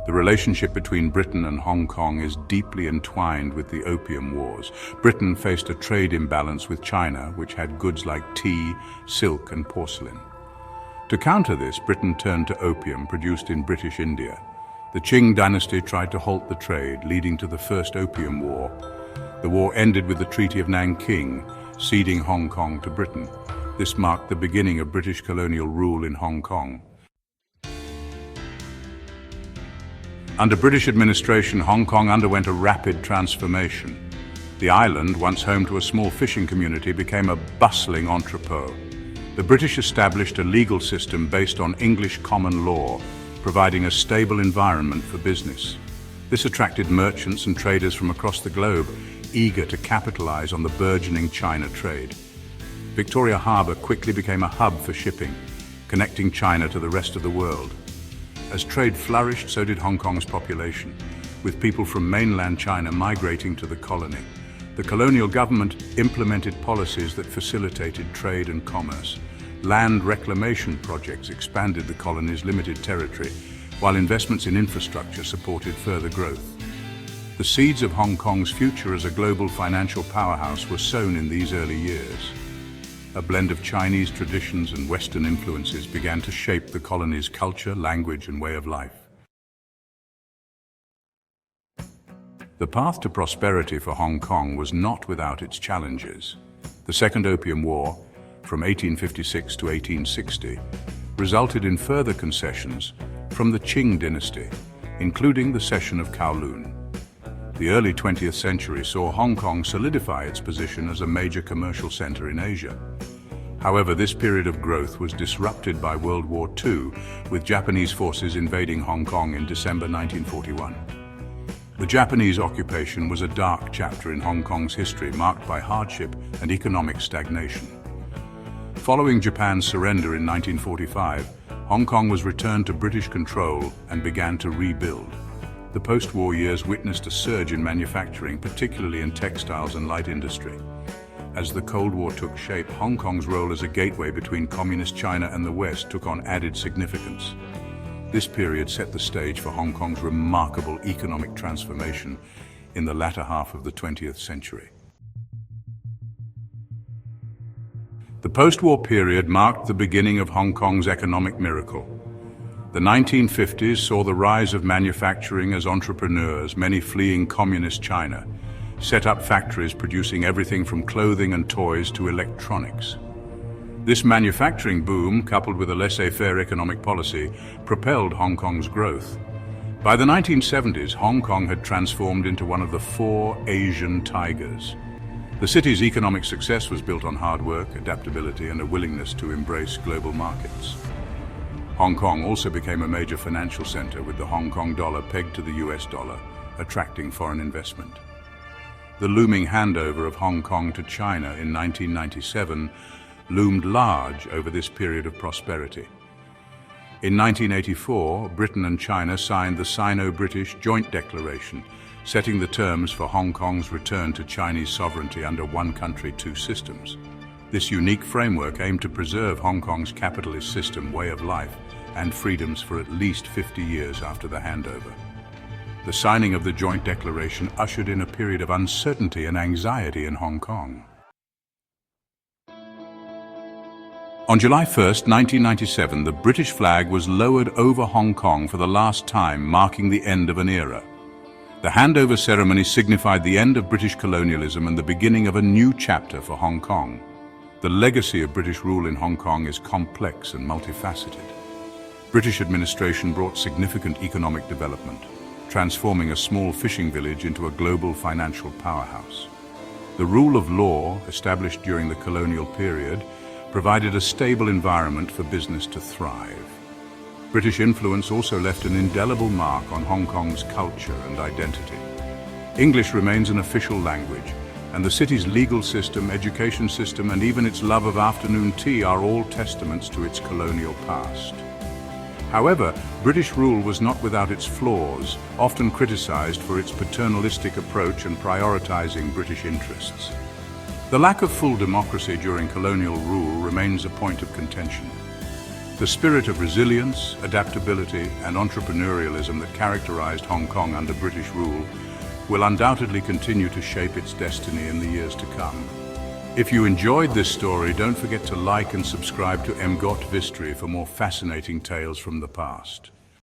The relationship between Britain and Hong Kong is deeply entwined with the Opium Wars. Britain faced a trade imbalance with China, which had goods like tea, silk, and porcelain. To counter this, Britain turned to opium produced in British India. The Qing dynasty tried to halt the trade, leading to the First Opium War. The war ended with the Treaty of Nanking, ceding Hong Kong to Britain. This marked the beginning of British colonial rule in Hong Kong. Under British administration, Hong Kong underwent a rapid transformation. The island, once home to a small fishing community, became a bustling entrepot. The British established a legal system based on English common law, providing a stable environment for business. This attracted merchants and traders from across the globe, eager to capitalize on the burgeoning China trade. Victoria Harbour quickly became a hub for shipping, connecting China to the rest of the world. As trade flourished, so did Hong Kong's population, with people from mainland China migrating to the colony. The colonial government implemented policies that facilitated trade and commerce. Land reclamation projects expanded the colony's limited territory, while investments in infrastructure supported further growth. The seeds of Hong Kong's future as a global financial powerhouse were sown in these early years. A blend of Chinese traditions and Western influences began to shape the colony's culture, language, and way of life. The path to prosperity for Hong Kong was not without its challenges. The Second Opium War, from 1856 to 1860, resulted in further concessions from the Qing dynasty, including the cession of Kowloon. The early 20th century saw Hong Kong solidify its position as a major commercial center in Asia. However, this period of growth was disrupted by World War II, with Japanese forces invading Hong Kong in December 1941. The Japanese occupation was a dark chapter in Hong Kong's history, marked by hardship and economic stagnation. Following Japan's surrender in 1945, Hong Kong was returned to British control and began to rebuild. The post-war years witnessed a surge in manufacturing, particularly in textiles and light industry. As the Cold War took shape, Hong Kong's role as a gateway between Communist China and the West took on added significance. This period set the stage for Hong Kong's remarkable economic transformation in the latter half of the 20th century. The post-war period marked the beginning of Hong Kong's economic miracle. The 1950s saw the rise of manufacturing as entrepreneurs, many fleeing Communist China, set up factories producing everything from clothing and toys to electronics. This manufacturing boom, coupled with a laissez-faire economic policy, propelled Hong Kong's growth. By the 1970s, Hong Kong had transformed into one of the 4 Asian tigers. The city's economic success was built on hard work, adaptability, and a willingness to embrace global markets. Hong Kong also became a major financial center, with the Hong Kong dollar pegged to the US dollar, attracting foreign investment. The looming handover of Hong Kong to China in 1997 loomed large over this period of prosperity. In 1984, Britain and China signed the Sino-British Joint Declaration, setting the terms for Hong Kong's return to Chinese sovereignty under one country, two systems. This unique framework aimed to preserve Hong Kong's capitalist system, way of life, and freedoms for at least 50 years after the handover. The signing of the Joint Declaration ushered in a period of uncertainty and anxiety in Hong Kong. On July 1, 1997, the British flag was lowered over Hong Kong for the last time, marking the end of an era. The handover ceremony signified the end of British colonialism and the beginning of a new chapter for Hong Kong. The legacy of British rule in Hong Kong is complex and multifaceted. British administration brought significant economic development, transforming a small fishing village into a global financial powerhouse. The rule of law, established during the colonial period, provided a stable environment for business to thrive. British influence also left an indelible mark on Hong Kong's culture and identity. English remains an official language, and the city's legal system, education system, and even its love of afternoon tea are all testaments to its colonial past. However, British rule was not without its flaws, often criticized for its paternalistic approach and prioritizing British interests. The lack of full democracy during colonial rule remains a point of contention. The spirit of resilience, adaptability, and entrepreneurialism that characterized Hong Kong under British rule will undoubtedly continue to shape its destiny in the years to come. If you enjoyed this story, don't forget to like and subscribe to Emgotvhistory for more fascinating tales from the past.